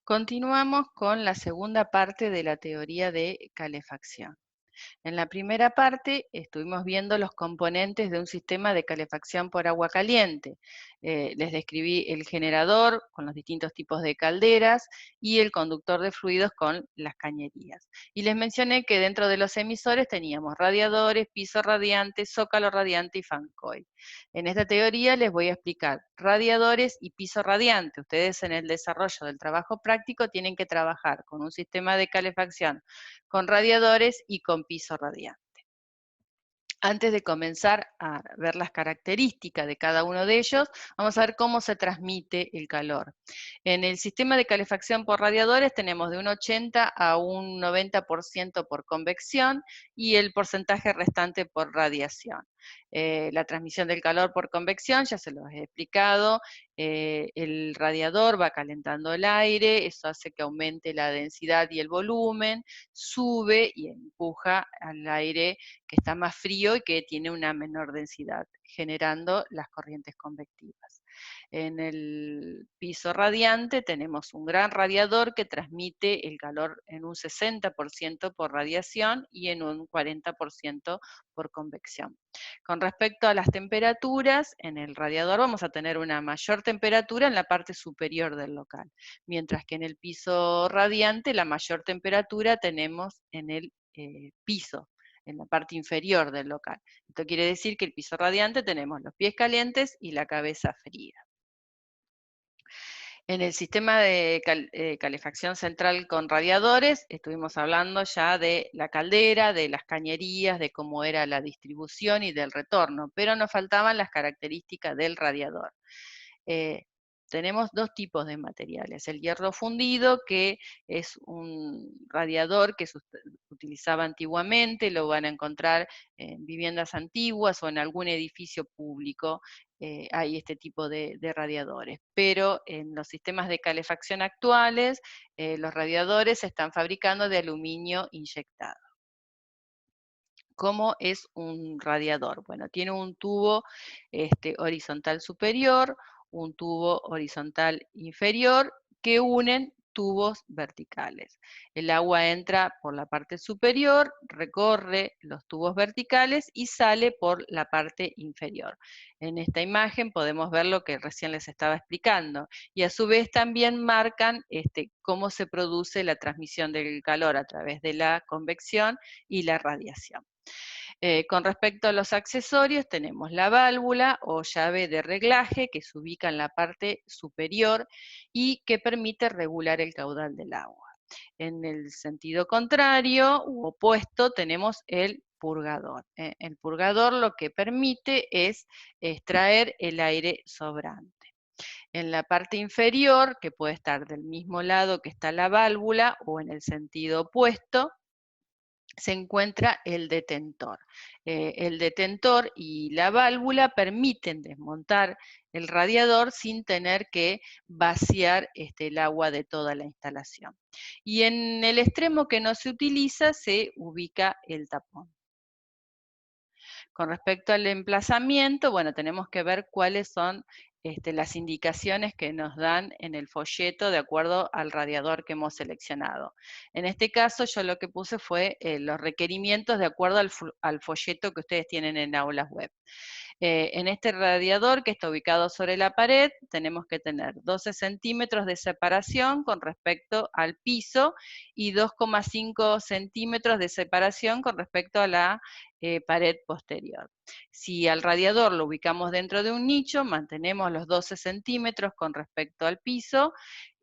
Continuamos con la segunda parte de la teoría de calefacción. En la primera parte estuvimos viendo los componentes de un sistema de calefacción por agua caliente. Les describí el generador con los distintos tipos de calderas y el conductor de fluidos con las cañerías. Y les mencioné que dentro de los emisores teníamos radiadores, piso radiante, zócalo radiante y fan coil. En esta teoría les voy a explicar radiadores y piso radiante. Ustedes en el desarrollo del trabajo práctico tienen que trabajar con un sistema de calefacción con radiadores y con piso radiante. Antes de comenzar a ver las características de cada uno de ellos, vamos a ver cómo se transmite el calor. En el sistema de calefacción por radiadores tenemos de un 80 a un 90% por convección y el porcentaje restante por radiación. La transmisión del calor por convección, ya se los he explicado, el radiador va calentando el aire, eso hace que aumente la densidad y el volumen, sube y empuja al aire que está más frío y que tiene una menor densidad, generando las corrientes convectivas. En el piso radiante tenemos un gran radiador que transmite el calor en un 60% por radiación y en un 40% por convección. Con respecto a las temperaturas, en el radiador vamos a tener una mayor temperatura en la parte superior del local, mientras que en el piso radiante la mayor temperatura tenemos en el piso, en la parte inferior del local. Esto quiere decir que el piso radiante tenemos los pies calientes y la cabeza fría. En el sistema de calefacción central con radiadores, estuvimos hablando ya de la caldera, de las cañerías, de cómo era la distribución y del retorno, pero nos faltaban las características del radiador. Eh, Tenemos dos tipos de materiales. El hierro fundido, que es un radiador que se utilizaba antiguamente, lo van a encontrar en viviendas antiguas o en algún edificio público, hay este tipo de radiadores. Pero en los sistemas de calefacción actuales, los radiadores se están fabricando de aluminio inyectado. ¿Cómo es un radiador? Bueno, tiene un tubo horizontal superior, un tubo horizontal inferior, que unen tubos verticales. El agua entra por la parte superior, recorre los tubos verticales y sale por la parte inferior. En esta imagen podemos ver lo que recién les estaba explicando, y a su vez también marcan cómo se produce la transmisión del calor a través de la convección y la radiación. Con respecto a los accesorios, tenemos la válvula o llave de reglaje que se ubica en la parte superior y que permite regular el caudal del agua. En el sentido contrario u opuesto tenemos el purgador. El purgador lo que permite es extraer el aire sobrante. En la parte inferior, que puede estar del mismo lado que está la válvula o en el sentido opuesto, se encuentra el detentor. El detentor y la válvula permiten desmontar el radiador sin tener que vaciar el agua de toda la instalación. Y en el extremo que no se utiliza se ubica el tapón. Con respecto al emplazamiento, bueno, tenemos que ver cuáles son las indicaciones que nos dan en el folleto de acuerdo al radiador que hemos seleccionado. En este caso, yo lo que puse fue los requerimientos de acuerdo al folleto que ustedes tienen en aulas web. En este radiador que está ubicado sobre la pared, tenemos que tener 12 centímetros de separación con respecto al piso y 2,5 centímetros de separación con respecto a la pared posterior. Si al radiador lo ubicamos dentro de un nicho, mantenemos los 12 centímetros con respecto al piso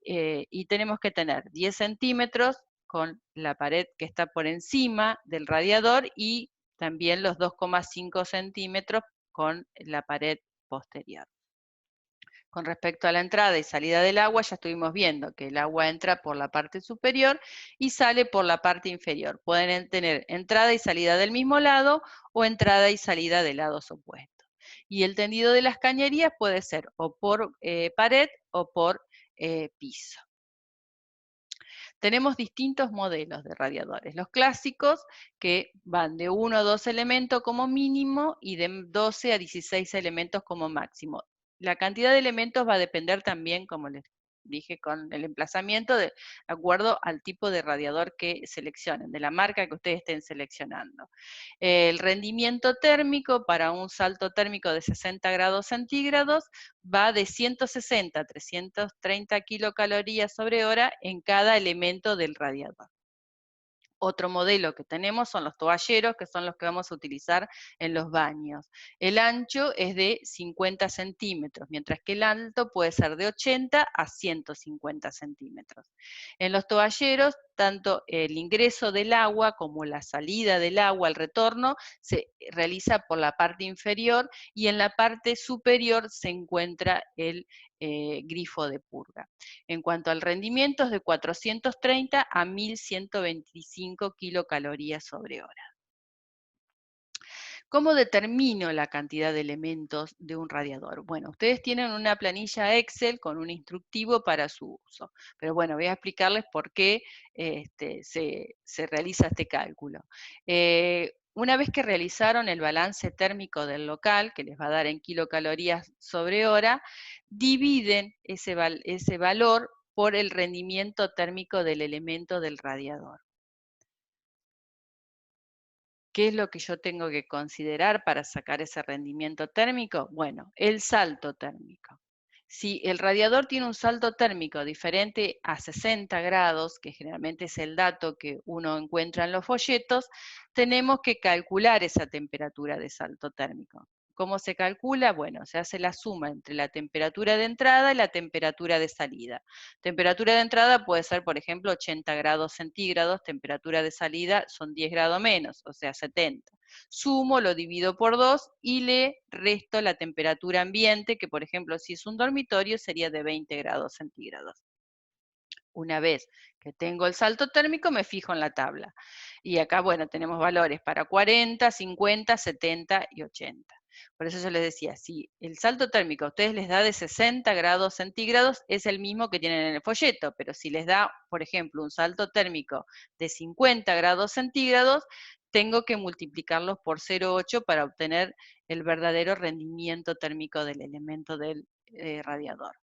y tenemos que tener 10 centímetros con la pared que está por encima del radiador y también los 2,5 centímetros con la pared posterior. Con respecto a la entrada y salida del agua, ya estuvimos viendo que el agua entra por la parte superior y sale por la parte inferior. Pueden tener entrada y salida del mismo lado o entrada y salida de lados opuestos. Y el tendido de las cañerías puede ser o por pared o por piso. Tenemos distintos modelos de radiadores. Los clásicos, que van de 1 a 2 elementos como mínimo y de 12 a 16 elementos como máximo. La cantidad de elementos va a depender también, como les dije con el emplazamiento de acuerdo al tipo de radiador que seleccionen, de la marca que ustedes estén seleccionando. El rendimiento térmico para un salto térmico de 60 grados centígrados va de 160 a 330 kilocalorías sobre hora en cada elemento del radiador. Otro modelo que tenemos son los toalleros, que son los que vamos a utilizar en los baños. El ancho es de 50 centímetros, mientras que el alto puede ser de 80 a 150 centímetros. En los toalleros, tanto el ingreso del agua como la salida del agua, el retorno, se realiza por la parte inferior y en la parte superior se encuentra el grifo de purga. En cuanto al rendimiento, es de 430 a 1125 kilocalorías sobre hora. ¿Cómo determino la cantidad de elementos de un radiador? Bueno, ustedes tienen una planilla Excel con un instructivo para su uso, pero bueno, voy a explicarles por qué se realiza este cálculo. Una vez que realizaron el balance térmico del local, que les va a dar en kilocalorías sobre hora, dividen ese valor por el rendimiento térmico del elemento del radiador. ¿Qué es lo que yo tengo que considerar para sacar ese rendimiento térmico? Bueno, el salto térmico. Si el radiador tiene un salto térmico diferente a 60 grados, que generalmente es el dato que uno encuentra en los folletos, tenemos que calcular esa temperatura de salto térmico. ¿Cómo se calcula? Bueno, se hace la suma entre la temperatura de entrada y la temperatura de salida. Temperatura de entrada puede ser, por ejemplo, 80 grados centígrados, temperatura de salida son 10 grados menos, o sea, 70. Sumo, lo divido por 2 y le resto la temperatura ambiente, que por ejemplo, si es un dormitorio, sería de 20 grados centígrados. Una vez que tengo el salto térmico, me fijo en la tabla. Y acá, bueno, tenemos valores para 40, 50, 70 y 80. Por eso yo les decía, si el salto térmico a ustedes les da de 60 grados centígrados, es el mismo que tienen en el folleto, pero si les da, por ejemplo, un salto térmico de 50 grados centígrados, tengo que multiplicarlos por 0,8 para obtener el verdadero rendimiento térmico del elemento del radiador.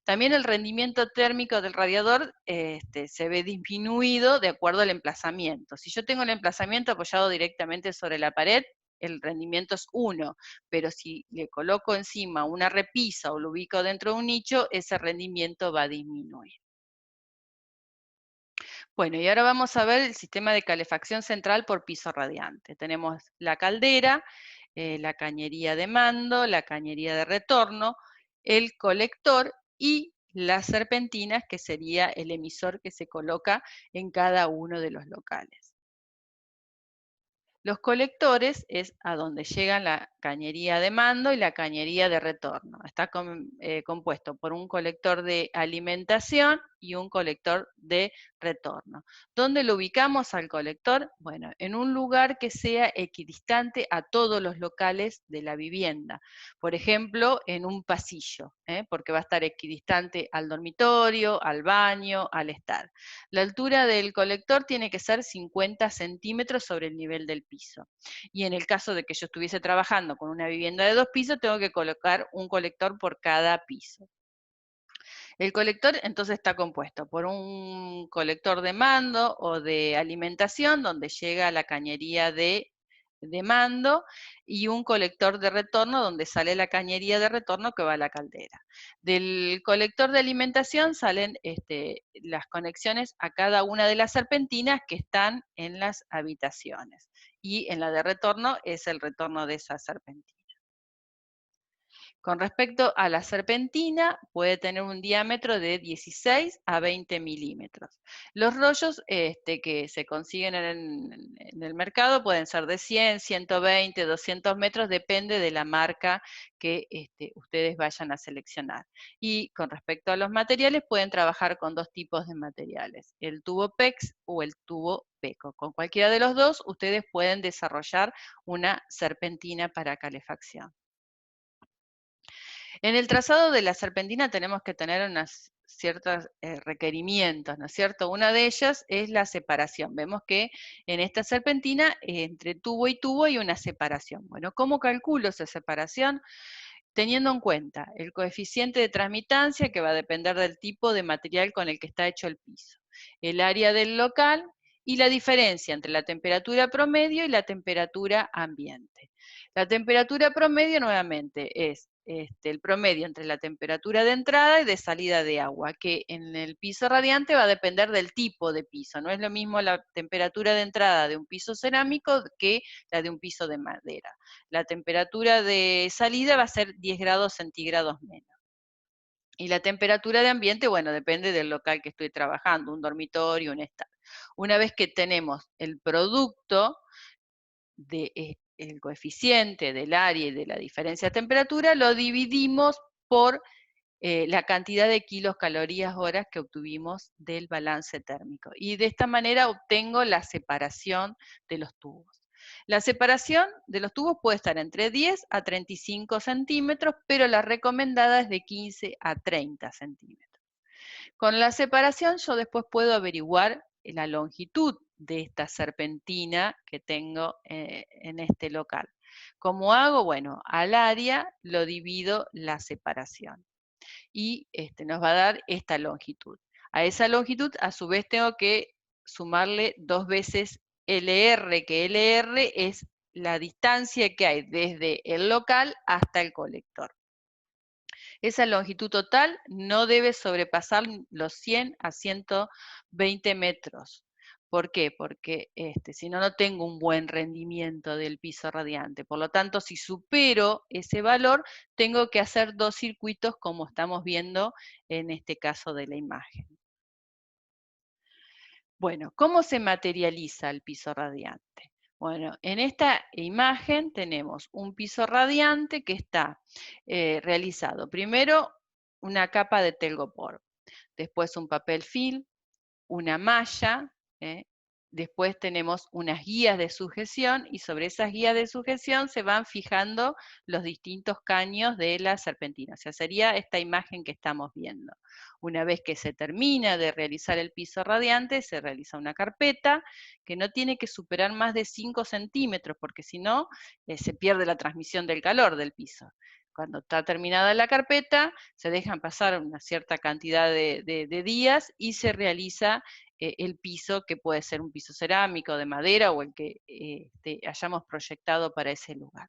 También el rendimiento térmico del radiador se ve disminuido de acuerdo al emplazamiento. Si yo tengo el emplazamiento apoyado directamente sobre la pared, el rendimiento es 1, pero si le coloco encima una repisa o lo ubico dentro de un nicho, ese rendimiento va a disminuir. Bueno, y ahora vamos a ver el sistema de calefacción central por piso radiante. Tenemos la caldera, la cañería de mando, la cañería de retorno, el colector y las serpentinas, que sería el emisor que se coloca en cada uno de los locales. Los colectores es a donde llegan la cañería de mando y la cañería de retorno. Está compuesto por un colector de alimentación y un colector de retorno. ¿Dónde lo ubicamos al colector? Bueno, en un lugar que sea equidistante a todos los locales de la vivienda. Por ejemplo, en un pasillo, porque va a estar equidistante al dormitorio, al baño, al estar. La altura del colector tiene que ser 50 centímetros sobre el nivel del piso. Y en el caso de que yo estuviese trabajando con una vivienda de 2 pisos, tengo que colocar un colector por cada piso. El colector entonces está compuesto por un colector de mando o de alimentación, donde llega la cañería de mando, y un colector de retorno donde sale la cañería de retorno que va a la caldera. Del colector de alimentación salen las conexiones a cada una de las serpentinas que están en las habitaciones. Y en la de retorno es el retorno de esa serpentina. Con respecto a la serpentina, puede tener un diámetro de 16 a 20 milímetros. Los rollos que se consiguen en el mercado pueden ser de 100, 120, 200 metros, depende de la marca que ustedes vayan a seleccionar. Y con respecto a los materiales, pueden trabajar con dos tipos de materiales, el tubo PEX o el tubo PECO. Con cualquiera de los dos, ustedes pueden desarrollar una serpentina para calefacción. En el trazado de la serpentina tenemos que tener unos ciertos requerimientos, ¿no es cierto? Una de ellas es la separación. Vemos que en esta serpentina, entre tubo y tubo hay una separación. Bueno, ¿cómo calculo esa separación? teniendo en cuenta el coeficiente de transmitancia, que va a depender del tipo de material con el que está hecho el piso, el área del local y la diferencia entre la temperatura promedio y la temperatura ambiente. La temperatura promedio nuevamente es el promedio entre la temperatura de entrada y de salida de agua, que en el piso radiante va a depender del tipo de piso. No es lo mismo la temperatura de entrada de un piso cerámico que la de un piso de madera. La temperatura de salida va a ser 10 grados centígrados menos. Y la temperatura de ambiente, bueno, depende del local que estoy trabajando, un dormitorio, un estar. Una vez que tenemos el producto el coeficiente del área y de la diferencia de temperatura, lo dividimos por la cantidad de kilos, calorías, horas que obtuvimos del balance térmico. Y de esta manera obtengo la separación de los tubos. La separación de los tubos puede estar entre 10 a 35 centímetros, pero la recomendada es de 15 a 30 centímetros. Con la separación yo después puedo averiguar la longitud de esta serpentina que tengo en este local. ¿Cómo hago? Bueno, al área lo divido la separación y nos va a dar esta longitud. A esa longitud, a su vez, tengo que sumarle 2 veces LR, que LR es la distancia que hay desde el local hasta el colector. Esa longitud total no debe sobrepasar los 100 a 120 metros. ¿Por qué? Porque si no, no tengo un buen rendimiento del piso radiante. Por lo tanto, si supero ese valor, tengo que hacer 2 circuitos como estamos viendo en este caso de la imagen. Bueno, ¿cómo se materializa el piso radiante? Bueno, en esta imagen tenemos un piso radiante que está realizado primero una capa de telgopor, después un papel film, una malla, después tenemos unas guías de sujeción y sobre esas guías de sujeción se van fijando los distintos caños de la serpentina. O sea, sería esta imagen que estamos viendo. Una vez que se termina de realizar el piso radiante, se realiza una carpeta que no tiene que superar más de 5 centímetros, porque si no, se pierde la transmisión del calor del piso. Cuando está terminada la carpeta, se dejan pasar una cierta cantidad de días y se realiza el piso, que puede ser un piso cerámico, de madera o el que hayamos proyectado para ese lugar.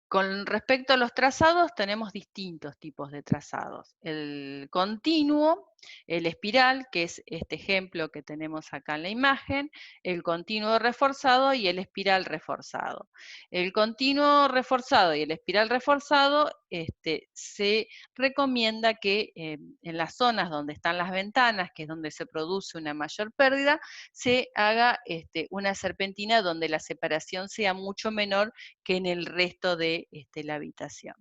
Con respecto a los trazados, tenemos distintos tipos de trazados. El continuo, el espiral, que es este ejemplo que tenemos acá en la imagen, el continuo reforzado y el espiral reforzado. El continuo reforzado y el espiral reforzado se recomienda que en las zonas donde están las ventanas, que es donde se produce una mayor pérdida, se haga una serpentina donde la separación sea mucho menor que en el resto de la habitación.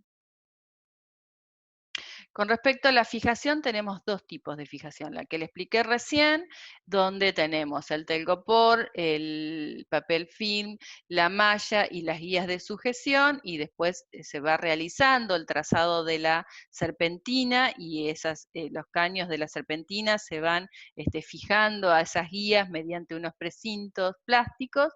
Con respecto a la fijación, tenemos 2 tipos de fijación. La que le expliqué recién, donde tenemos el telgopor, el papel film, la malla y las guías de sujeción, y después se va realizando el trazado de la serpentina y los caños de la serpentina se van fijando a esas guías mediante unos precintos plásticos.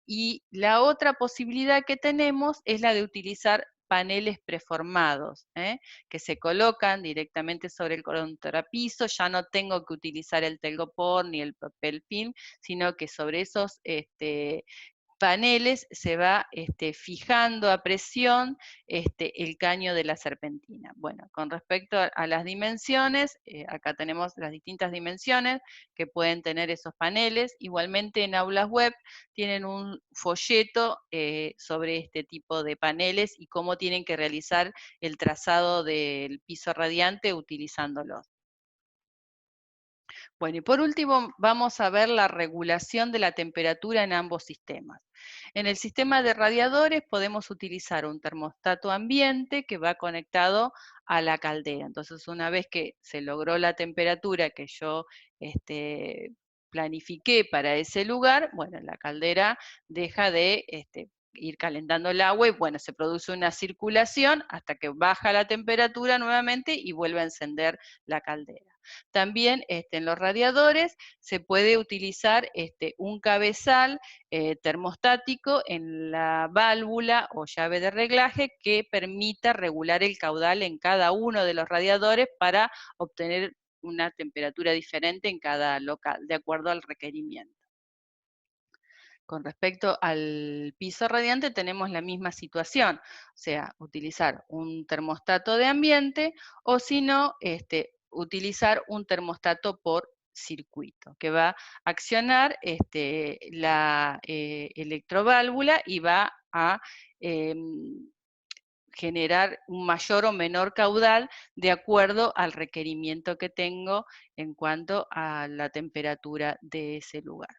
Y la otra posibilidad que tenemos es la de utilizar paneles preformados, que se colocan directamente sobre el contrapiso. Ya no tengo que utilizar el telgopor ni el papel film, sino que sobre esos paneles se va fijando a presión el caño de la serpentina. Bueno, con respecto a las dimensiones, acá tenemos las distintas dimensiones que pueden tener esos paneles. Igualmente en aulas web tienen un folleto sobre este tipo de paneles y cómo tienen que realizar el trazado del piso radiante utilizándolos. Bueno, y por último vamos a ver la regulación de la temperatura en ambos sistemas. En el sistema de radiadores podemos utilizar un termostato ambiente que va conectado a la caldera. Entonces, una vez que se logró la temperatura que yo planifiqué para ese lugar, bueno, la caldera deja de ir calentando el agua y bueno, se produce una circulación hasta que baja la temperatura nuevamente y vuelve a encender la caldera. También en los radiadores se puede utilizar un cabezal termostático en la válvula o llave de reglaje que permita regular el caudal en cada uno de los radiadores para obtener una temperatura diferente en cada local, de acuerdo al requerimiento. Con respecto al piso radiante tenemos la misma situación, o sea, utilizar un termostato de ambiente o si no, utilizar un termostato por circuito, que va a accionar la electroválvula y va a generar un mayor o menor caudal de acuerdo al requerimiento que tengo en cuanto a la temperatura de ese lugar.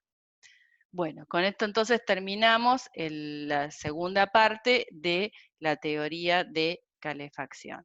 Bueno, con esto entonces terminamos la segunda parte de la teoría de calefacción.